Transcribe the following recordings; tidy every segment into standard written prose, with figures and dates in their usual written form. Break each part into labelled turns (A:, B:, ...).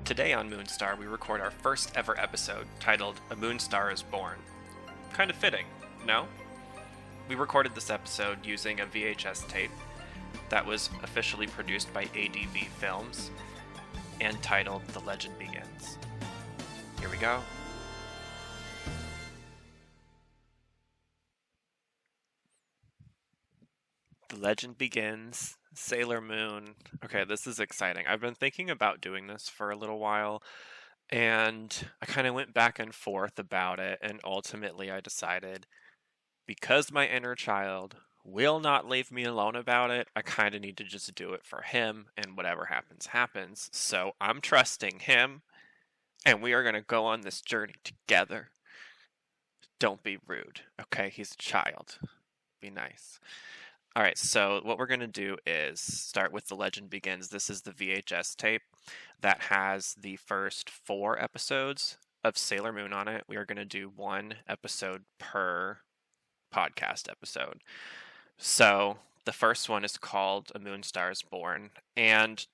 A: Today on Moonstar, we record our first ever episode titled A Moonstar is Born. Kind of fitting, no? We recorded this episode using a VHS tape that was officially produced by ADV Films and titled The Legend Begins. Here we go. The Legend Begins, Sailor Moon. Okay, this is exciting. I've been thinking about doing this for a little while, and I kind of went back and forth about it, and ultimately I decided, because my inner child will not leave me alone about it, I kind of need to just do it for him, and whatever happens, happens. So I'm trusting him, and we are going to go on this journey together. Don't be rude, okay? He's a child. Be nice. All right, so what we're going to do is start with The Legend Begins. This is the VHS tape that has the first 4 episodes of Sailor Moon on it. We are going to do 1 episode per podcast episode. So the first one is called A Moonstar is Born, and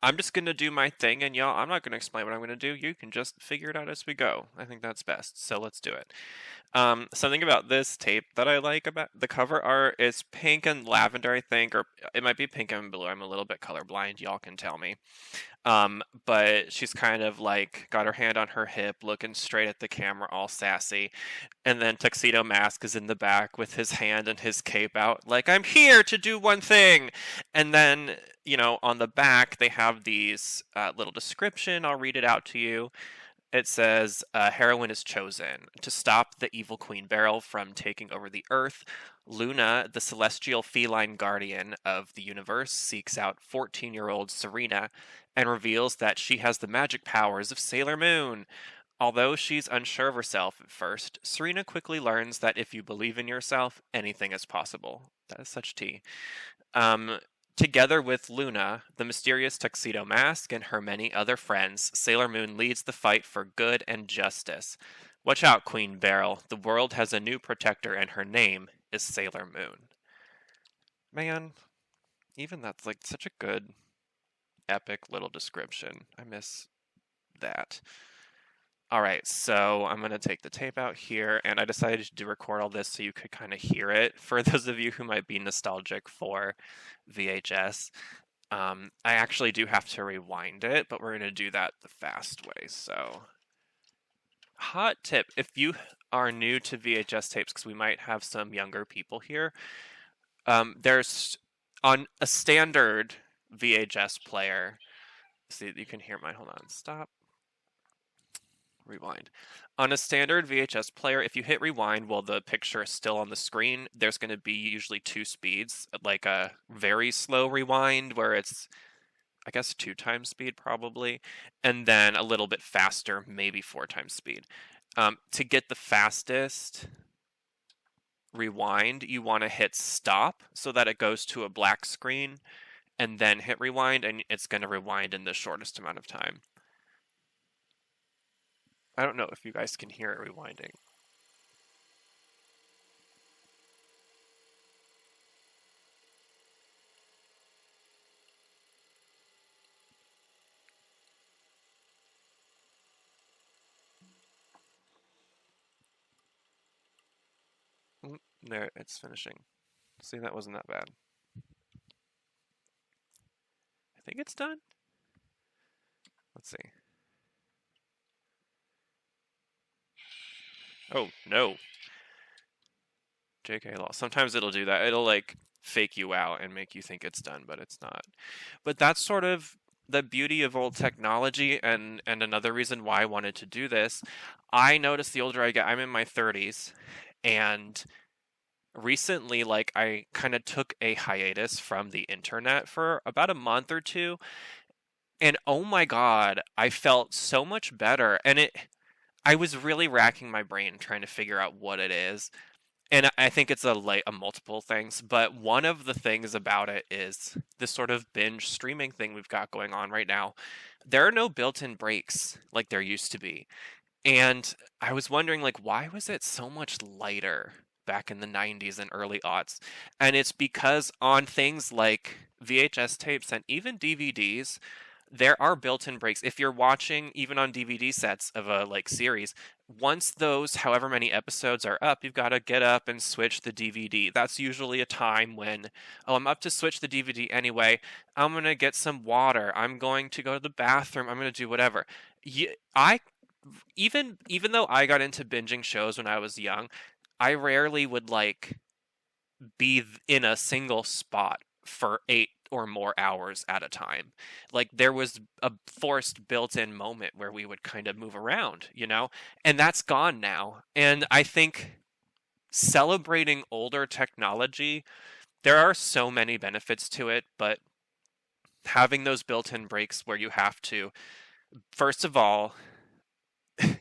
A: I'm just going to do my thing, and y'all, I'm not going to explain what I'm going to do. You can just figure it out as we go. I think that's best, so let's do it. Something about this tape that I like about the cover art is pink and lavender, I think, or it might be pink and blue. I'm a little bit colorblind. Y'all can tell me. But she's kind of like got her hand on her hip, looking straight at the camera, all sassy. And then Tuxedo Mask is in the back with his hand and his cape out, like, I'm here to do one thing. And then, on the back, they have these little description. I'll read it out to you. It says, heroine is chosen to stop the evil Queen Beryl from taking over the Earth. Luna, the celestial feline guardian of the universe, seeks out 14-year-old Serena and reveals that she has the magic powers of Sailor Moon. Although she's unsure of herself at first, Serena quickly learns that if you believe in yourself, anything is possible. That is such tea. Together with Luna, the mysterious Tuxedo Mask, and her many other friends, Sailor Moon leads the fight for good and justice. Watch out, Queen Beryl. The world has a new protector, and her name is Sailor Moon. Man, even that's like such a good, epic little description. I miss that. All right, so I'm going to take the tape out here, and I decided to record all this so you could kind of hear it. For those of you who might be nostalgic for VHS, I actually do have to rewind it, but we're going to do that the fast way. So, hot tip, if you are new to VHS tapes, because we might have some younger people here, there's on a standard VHS player, see, you can hear mine, hold on, stop. Rewind. On a standard VHS player, if you hit rewind while the picture is still on the screen, there's going to be usually 2 speeds, like a very slow rewind where it's, I guess, 2 times speed probably, and then a little bit faster, maybe 4 times speed. To get the fastest rewind, you want to hit stop so that it goes to a black screen, and then hit rewind, and it's going to rewind in the shortest amount of time. I don't know if you guys can hear it rewinding. There, it's finishing. See, that wasn't that bad. I think it's done. Let's see. Oh, no. JK Law. Sometimes it'll do that. It'll, like, fake you out and make you think it's done, but it's not. But that's sort of the beauty of old technology, and another reason why I wanted to do this. I noticed the older I get, I'm in my 30s, and recently, like, I kind of took a hiatus from the internet for about a month or 2, and oh my god, I felt so much better, and I was really racking my brain trying to figure out what it is. And I think it's a multiple things, but one of the things about it is this sort of binge streaming thing we've got going on right now. There are no built-in breaks like there used to be. And I was wondering, like, why was it so much lighter back in the 90s and early aughts? And it's because on things like VHS tapes and even DVDs, there are built-in breaks. If you're watching even on DVD sets of a like series, once those however many episodes are up, you've got to get up and switch the DVD. That's usually a time when, oh, I'm up to switch the DVD anyway. I'm going to get some water. I'm going to go to the bathroom. I'm going to do whatever. I even though I got into binging shows when I was young, I rarely would like be in a single spot for 8 or more hours at a time. Like there was a forced built-in moment where we would kind of move around, and that's gone now. And I think celebrating older technology, there are so many benefits to it, but having those built-in breaks where you have to, first of all,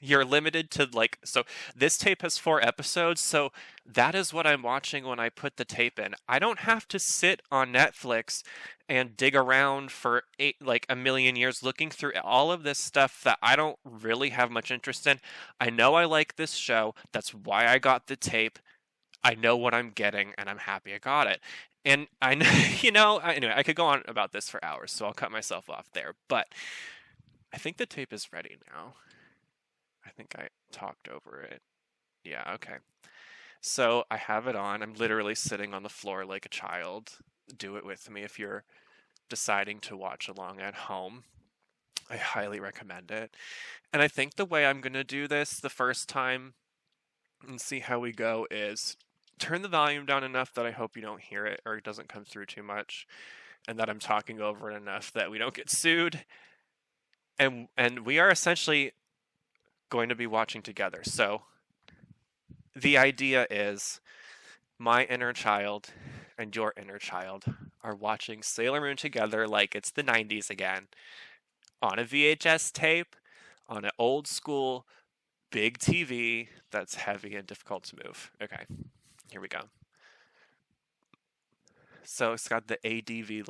A: you're limited to like, so this tape has 4 episodes, so that is what I'm watching when I put the tape in. I don't have to sit on Netflix and dig around for like a million years looking through all of this stuff that I don't really have much interest in. I know I like this show. That's why I got the tape. I know what I'm getting, and I'm happy I got it. And I know, anyway, I could go on about this for hours, so I'll cut myself off there. But I think the tape is ready now. I think I talked over it. Yeah, okay. So I have it on. I'm literally sitting on the floor like a child. Do it with me if you're deciding to watch along at home. I highly recommend it. And I think the way I'm going to do this the first time and see how we go is turn the volume down enough that I hope you don't hear it or it doesn't come through too much, and that I'm talking over it enough that we don't get sued. And we are essentially going to be watching together. So the idea is my inner child and your inner child are watching Sailor Moon together like it's the 90s again, on a VHS tape, on an old school big TV that's heavy and difficult to move. Okay, here we go. So it's got the ADV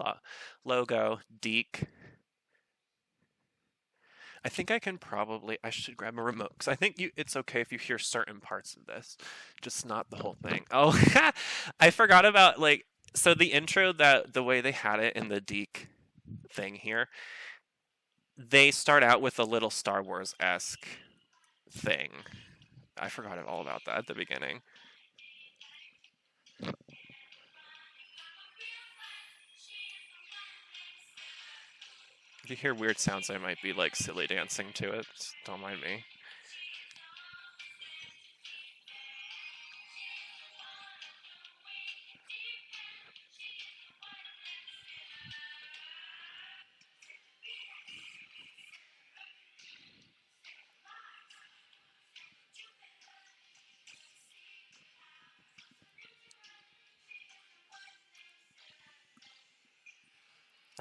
A: logo, Deke. I think I should grab a remote, because I think it's okay if you hear certain parts of this, just not the whole thing. Oh, I forgot about, like, so the intro, the way they had it in the Deke thing here, they start out with a little Star Wars-esque thing. I forgot all about that at the beginning. If you hear weird sounds, I might be like silly dancing to it. Just don't mind me.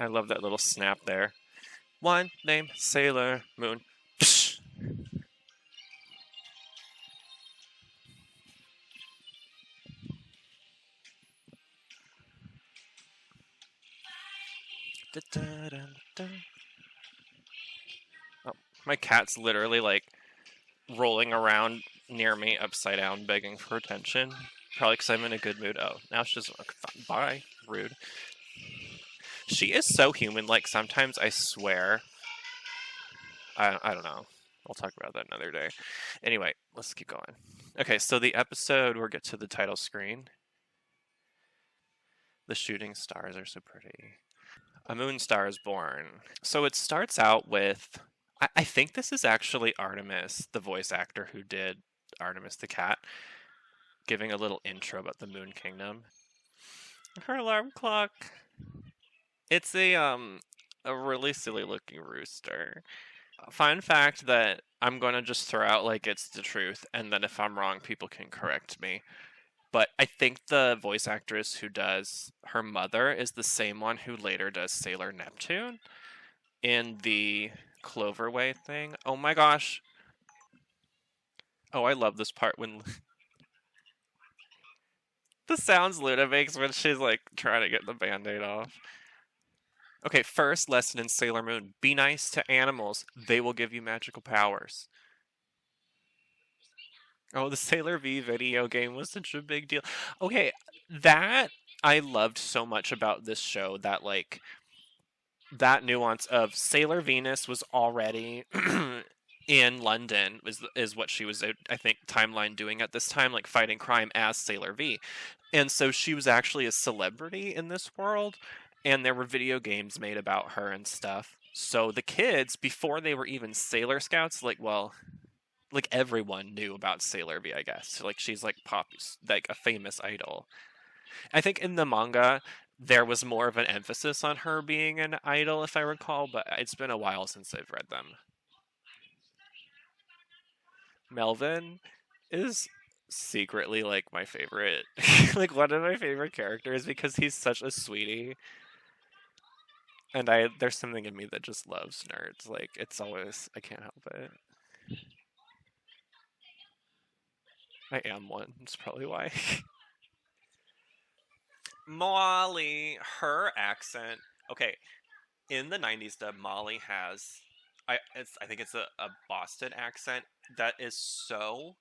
A: I love that little snap there. One name, Sailor Moon. Oh, my cat's literally like rolling around near me upside down begging for attention. Probably because I'm in a good mood. Oh, now she's like, bye. Rude. She is so human-like. Sometimes I swear. I don't know. We'll talk about that another day. Anyway, let's keep going. Okay, so the episode, we'll get to the title screen. The shooting stars are so pretty. A moon star is born. So it starts out with, I think this is actually Artemis, the voice actor who did Artemis the cat, giving a little intro about the Moon Kingdom. Her alarm clock. It's a really silly looking rooster. Fun fact that I'm going to just throw out like it's the truth, and then if I'm wrong, people can correct me. But I think the voice actress who does her mother is the same one who later does Sailor Neptune in the Cloverway thing. Oh my gosh. Oh, I love this part when the sounds Luna makes when she's like trying to get the band-aid off. Okay, first lesson in Sailor Moon. Be nice to animals. They will give you magical powers. Oh, the Sailor V video game was such a big deal. Okay, that I loved so much about this show that, like, that nuance of Sailor Venus was already in London is what she was, I think, timeline doing at this time, like fighting crime as Sailor V. And so she was actually a celebrity in this world, and there were video games made about her and stuff. So the kids, before they were even Sailor Scouts, like, well, like everyone knew about Sailor V, I guess. Like she's like pop, like a famous idol. I think in the manga there was more of an emphasis on her being an idol, if I recall, but it's been a while since I've read them. Melvin is secretly like my favorite, like one of my favorite characters because he's such a sweetie, and I there's something in me that just loves nerds. Like it's always I can't help it. I am one. That's probably why. Molly, her accent. Okay, in the '90s dub, Molly has I think it's a Boston accent that is so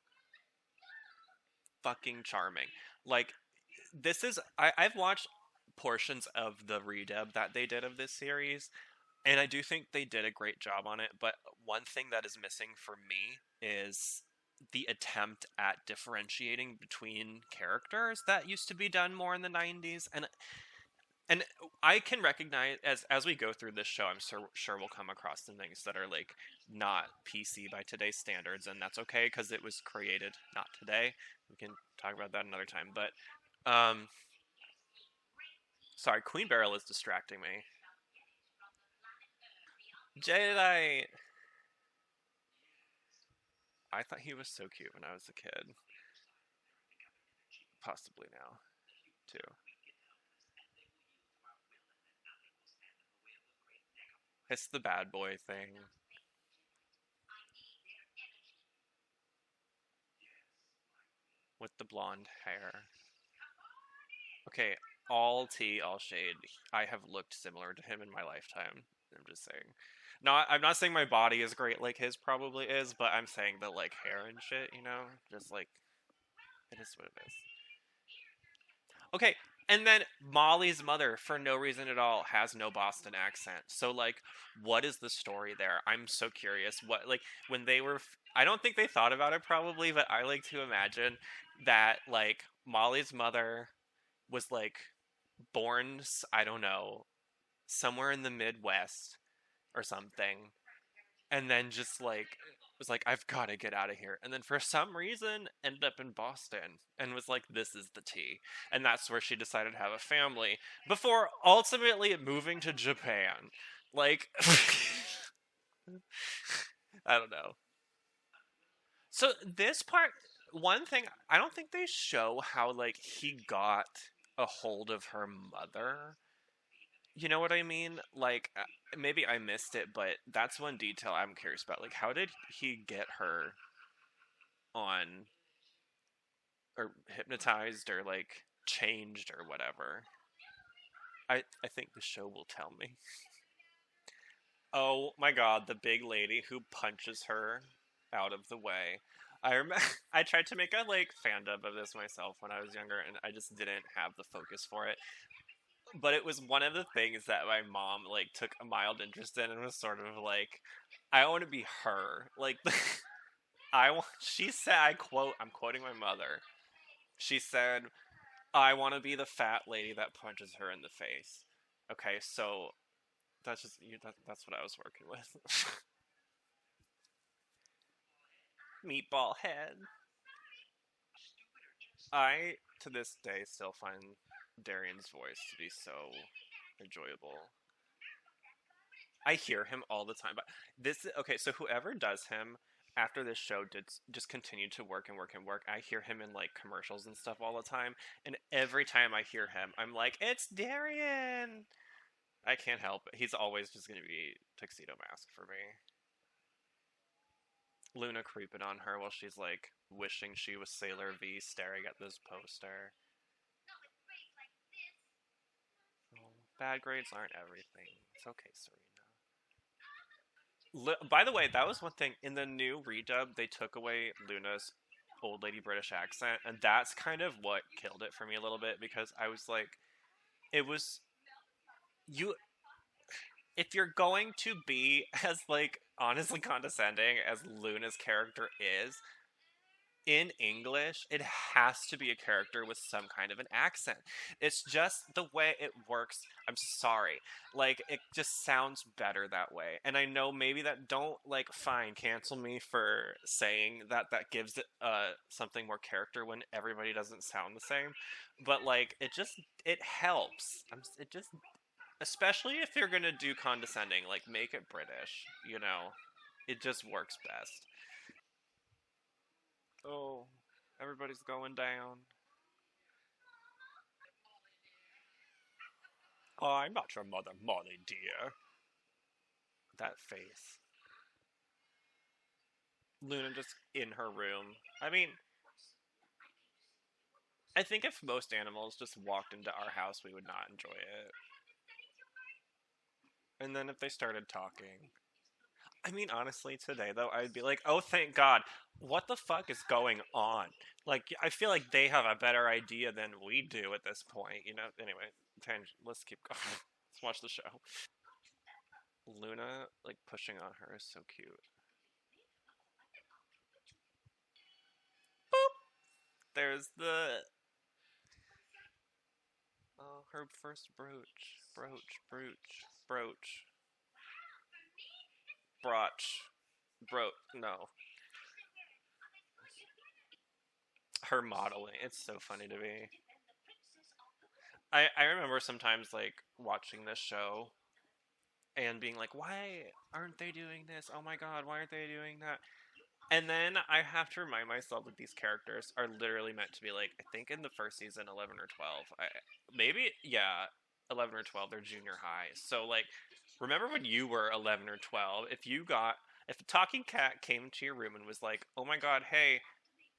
A: fucking charming. Like I've watched portions of the redub that they did of this series, and I do think they did a great job on it. But one thing that is missing for me is the attempt at differentiating between characters that used to be done more in the '90s, and I can recognize as we go through this show, I'm sure we'll come across some things that are like not PC by today's standards, and that's okay because it was created not today. We can talk about that another time. But sorry, Queen Beryl is distracting me. Jadeite. I thought he was so cute when I was a kid. Possibly now too. It's the bad boy thing with the blonde hair. Okay, all tea, all shade. I have looked similar to him in my lifetime. I'm just saying. No, I'm not saying my body is great like his probably is, but I'm saying that like hair and shit, just like it is what it is. Okay, and then Molly's mother, for no reason at all, has no Boston accent. So like, what is the story there? I'm so curious. What like when they were? I don't think they thought about it probably, but I like to imagine that like Molly's mother was like born, I don't know, somewhere in the Midwest or something, and then just like was like, I've got to get out of here, and then for some reason ended up in Boston and was like, this is the tea, and that's where she decided to have a family before ultimately moving to Japan. Like, I don't know. So this part, one thing I don't think they show how like he got a hold of her mother. You know what I mean? Like, maybe I missed it, but that's one detail I'm curious about. Like, how did he get her on, or hypnotized, or like changed, or whatever? I think the show will tell me. Oh my god, the big lady who punches her out of the way. I remember I tried to make a like fan dub of this myself when I was younger, and I just didn't have the focus for it. But it was one of the things that my mom like took a mild interest in and was sort of like, I want to be her. Like I want. She said, I quote. I'm quoting my mother. She said, "I want to be the fat lady that punches her in the face." Okay, so that's just that's what I was working with. Meatball head. I to this day still find Darian's voice to be so enjoyable. I hear him all the time. But this okay, so whoever does him after this show did just continue to work and work and work. I hear him in like commercials and stuff all the time, and every time I hear him, I'm like, "It's Darian." I can't help it. He's always just going to be Tuxedo Mask for me. Luna creeping on her while she's like wishing she was Sailor V staring at this poster. Oh, bad grades aren't everything. It's okay, Serena. By the way, that was one thing in the new redub. They took away Luna's old lady British accent, and that's kind of what killed it for me a little bit because I was like, it was you. if you're going to be as like honestly condescending as Luna's character is, in English, it has to be a character with some kind of an accent. It's just the way it works. I'm sorry. Like, it just sounds better that way. And I know maybe that don't, like, fine, cancel me for saying that that gives it something more character when everybody doesn't sound the same. But, like, it helps. It just, especially if you're gonna do condescending, like, make it British, you know? It just works best. Oh, everybody's going down. I'm not your mother, Molly, dear. That face. Luna just in her room. I mean, I think if most animals just walked into our house, we would not enjoy it. And then if they started talking. I mean, honestly, today, though, I'd be like, oh, thank God. What the fuck is going on? Like, I feel like they have a better idea than we do at this point, you know? Anyway, let's keep going. Let's watch the show. Luna, like, pushing on her is so cute. Boop! There's the oh, her first brooch, broach, no, her modeling. It's so funny to me. I remember sometimes like watching this show and being like, why aren't they doing this? Oh my god, why aren't they doing that? And then I have to remind myself that these characters are literally meant to be like, I think in the first season, 11 or 12. Maybe, yeah, 11 or 12, they're junior high. So, like, remember when you were 11 or 12? If a talking cat came to your room and was like, oh my god, hey,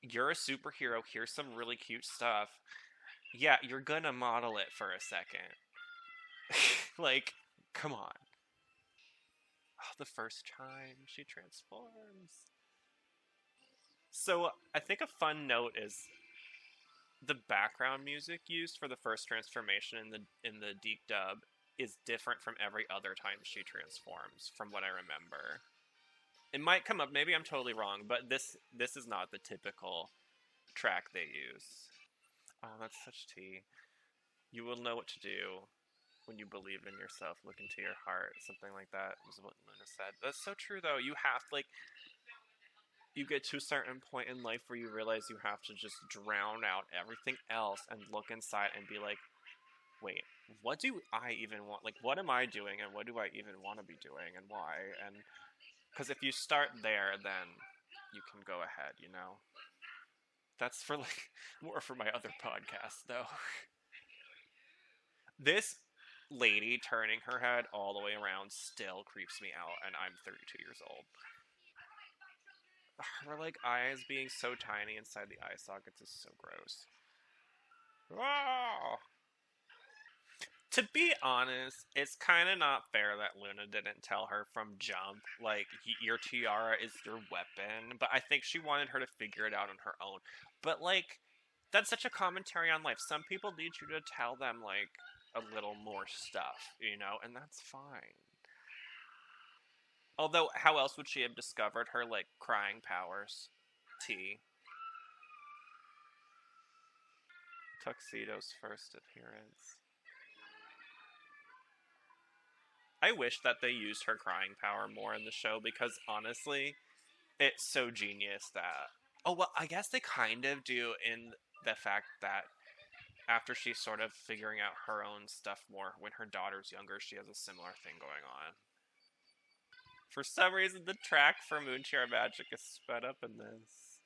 A: you're a superhero, here's some really cute stuff. Yeah, you're gonna model it for a second. Like, come on. Oh, the first time she transforms. So I think a fun note is the background music used for the first transformation in the deep dub is different from every other time she transforms, from what I remember. It might come up, maybe I'm totally wrong, but this is not the typical track they use. Oh, that's such tea. You will know what to do when you believe in yourself. Look into your heart. Something like that was what Luna said. That's so true, though. You have like you get to a certain point in life where you realize you have to just drown out everything else and look inside and be like, wait, what do I even want? Like, what am I doing and what do I even want to be doing and why? And because if you start there, then you can go ahead, you know? That's for like more for my other podcast, though. This lady turning her head all the way around still creeps me out, and I'm 32 years old. Her like eyes being so tiny inside the eye sockets is so gross. Ah! To be honest, it's kind of not fair that Luna didn't tell her from jump, like, your tiara is your weapon, but I think she wanted her to figure it out on her own. But, like, that's such a commentary on life. Some people need you to tell them, like, a little more stuff, you know, and that's fine. Although, how else would she have discovered her, like, crying powers? T. Tuxedo's first appearance. I wish that they used her crying power more in the show because honestly, it's so genius that. Oh, well, I guess they kind of do in the fact that after she's sort of figuring out her own stuff more, when her daughter's younger, she has a similar thing going on. For some reason, the track for Moonchier Magic is sped up in this.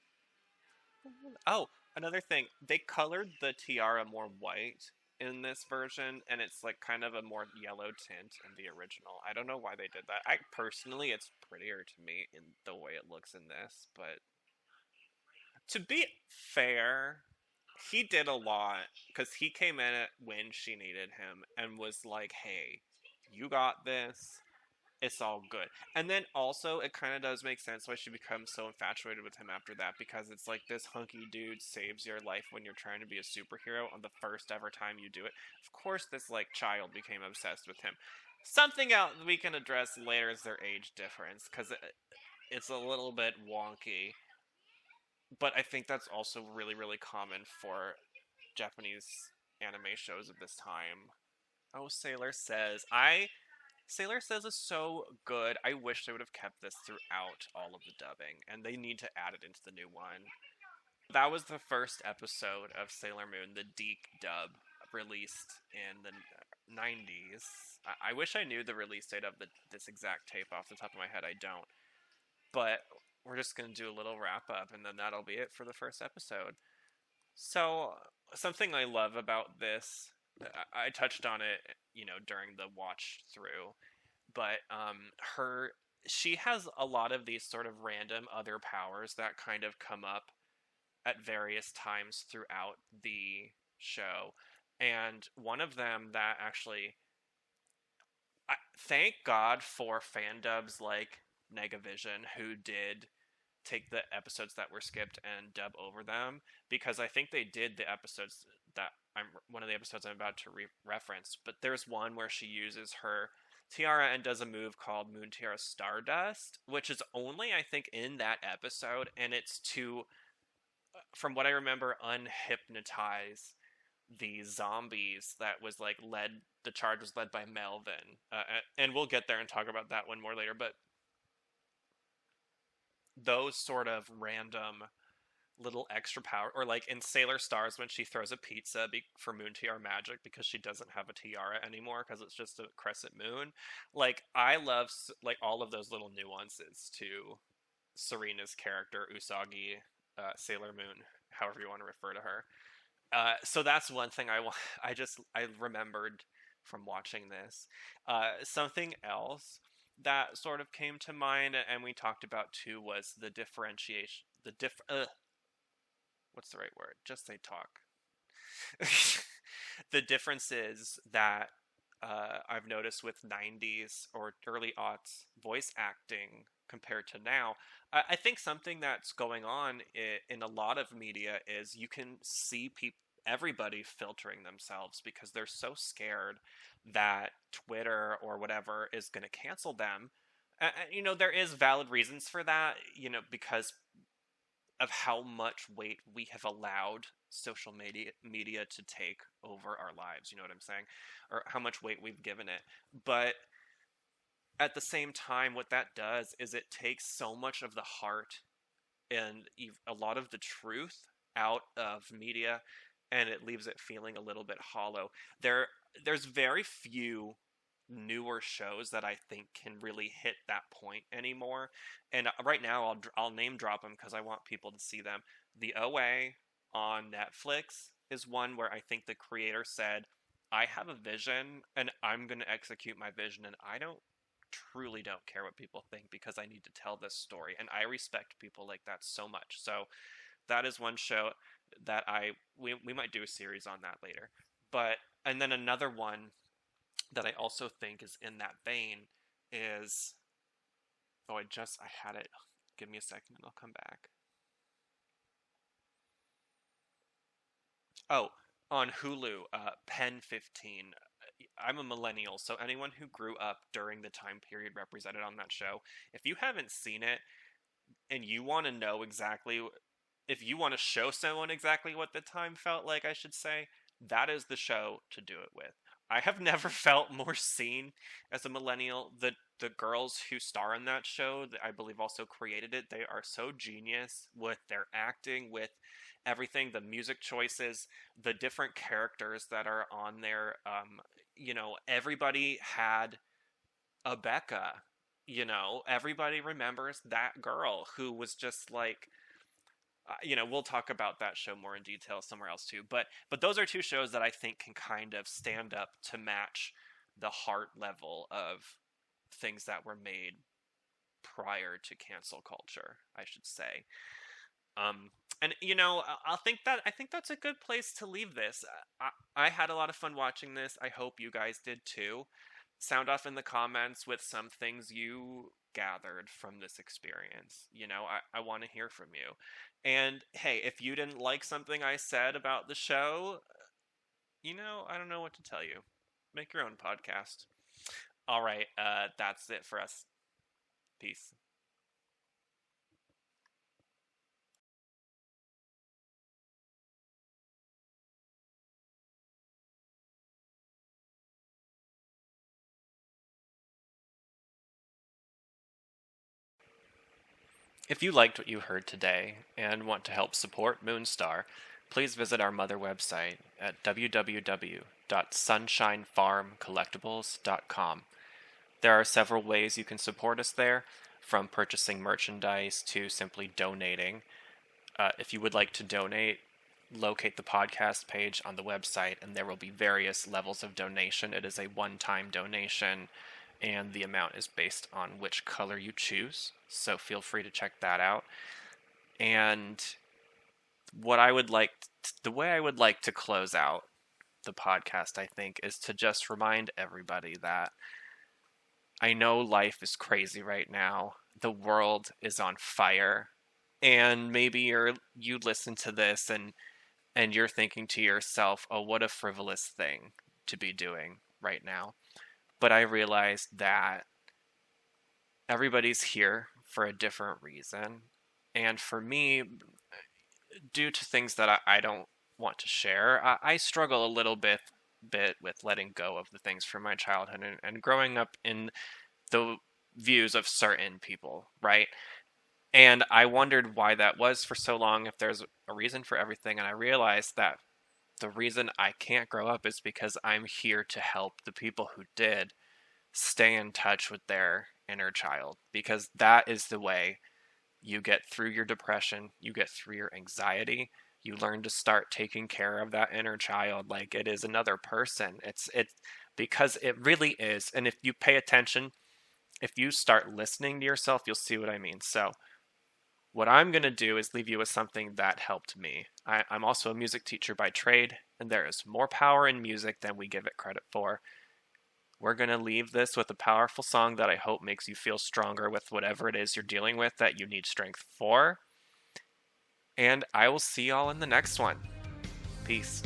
A: Oh, another thing. They colored the tiara more white in this version, and it's like kind of a more yellow tint in the original. I don't know why they did that. I personally, it's prettier to me in the way it looks in this, but to be fair, he did a lot because he came in it when she needed him and was like, hey, you got this, it's all good. And then also, it kind of does make sense why she becomes so infatuated with him after that, because it's like this hunky dude saves your life when you're trying to be a superhero on the first ever time you do it. Of course, this like child became obsessed with him. Something else we can address later is their age difference, because it's a little bit wonky. But I think that's also really, really common for Japanese anime shows of this time. Oh, Sailor Says is so good. I wish they would have kept this throughout all of the dubbing, and they need to add it into the new one. That was the first episode of Sailor Moon, the Deke dub, released in the 90s. I wish I knew the release date of this exact tape off the top of my head. I don't. But we're just going to do a little wrap up, and then that'll be it for the first episode. So, something I love about this, I touched on it, during the watch through, but she has a lot of these sort of random other powers that kind of come up at various times throughout the show. And one of them that actually, thank God for fan dubs like Negavision, who did take the episodes that were skipped and dub over them, because I think they did the episodes that one of the episodes I'm about to reference. But there's one where she uses her tiara and does a move called Moon Tiara Stardust, which is only, I think, in that episode, and it's to, from what I remember, unhypnotize the zombies that was like led. The charge was led by Melvin, and we'll get there and talk about that one more later. But those sort of random little extra power, or like in Sailor Stars when she throws a pizza for Moon Tiara magic because she doesn't have a tiara anymore because it's just a crescent moon. Like, I love like all of those little nuances to Serena's character Usagi, Sailor Moon, however you want to refer to her. So that's one thing I remembered from watching this. Something else that sort of came to mind, and we talked about too, was the differentiation. What's the right word? Just say talk. The differences that I've noticed with 90s or early aughts voice acting compared to now. I think something that's going on in a lot of media is you can see everybody filtering themselves because they're so scared that Twitter or whatever is going to cancel them. There is valid reasons for that, because of how much weight we have allowed social media to take over our lives, you know what I'm saying? Or how much weight we've given it. But at the same time, what that does is it takes so much of the heart and a lot of the truth out of media, and it leaves it feeling a little bit hollow. There's very few newer shows that I think can really hit that point anymore. And right now, I'll name drop them because I want people to see them. The OA on Netflix is one where I think the creator said, "I have a vision and I'm going to execute my vision, and I truly don't care what people think because I need to tell this story." And I respect people like that so much. So that is one show that we might do a series on that later. And then another one that I also think is in that vein is, I had it. Give me a second and I'll come back. Oh, on Hulu, Pen 15. I'm a millennial, so anyone who grew up during the time period represented on that show, if you haven't seen it and you want to know exactly, if you want to show someone exactly what the time felt like, I should say, that is the show to do it with. I have never felt more seen as a millennial. The girls who star in that show, I believe also created it, they are so genius with their acting, with everything, the music choices, the different characters that are on there. Everybody had a Becca. Everybody remembers that girl who was just like, we'll talk about that show more in detail somewhere else too. But those are two shows that I think can kind of stand up to match the heart level of things that were made prior to cancel culture, I should say. And I think that's a good place to leave this. I had a lot of fun watching this. I hope you guys did too. Sound off in the comments with some things you gathered from this experience. I want to hear from you. And hey, if you didn't like something I said about the show, I don't know what to tell you. Make your own podcast. All right, that's it for us. Peace. If you liked what you heard today and want to help support Moonstar, please visit our mother website at www.sunshinefarmcollectibles.com. There are several ways you can support us there, from purchasing merchandise to simply donating. If you would like to donate, locate the podcast page on the website, and there will be various levels of donation. It is a one time donation, and the amount is based on which color you choose. So feel free to check that out. And what I would like, the way I would like to close out the podcast, I think, is to just remind everybody that I know life is crazy right now. The world is on fire. And maybe you listen to this and you're thinking to yourself, "Oh, what a frivolous thing to be doing right now." But I realized that everybody's here for a different reason. And for me, due to things that I don't want to share, I struggle a little bit with letting go of the things from my childhood and growing up in the views of certain people, right? And I wondered why that was for so long, if there's a reason for everything. And I realized that the reason I can't grow up is because I'm here to help the people who did stay in touch with their inner child, because that is the way you get through your depression, you get through your anxiety, you learn to start taking care of that inner child like it is another person. It's because it really is. And if you pay attention, if you start listening to yourself, you'll see what I mean. So what I'm going to do is leave you with something that helped me. I'm also a music teacher by trade, and there is more power in music than we give it credit for. We're going to leave this with a powerful song that I hope makes you feel stronger with whatever it is you're dealing with that you need strength for. And I will see y'all in the next one. Peace.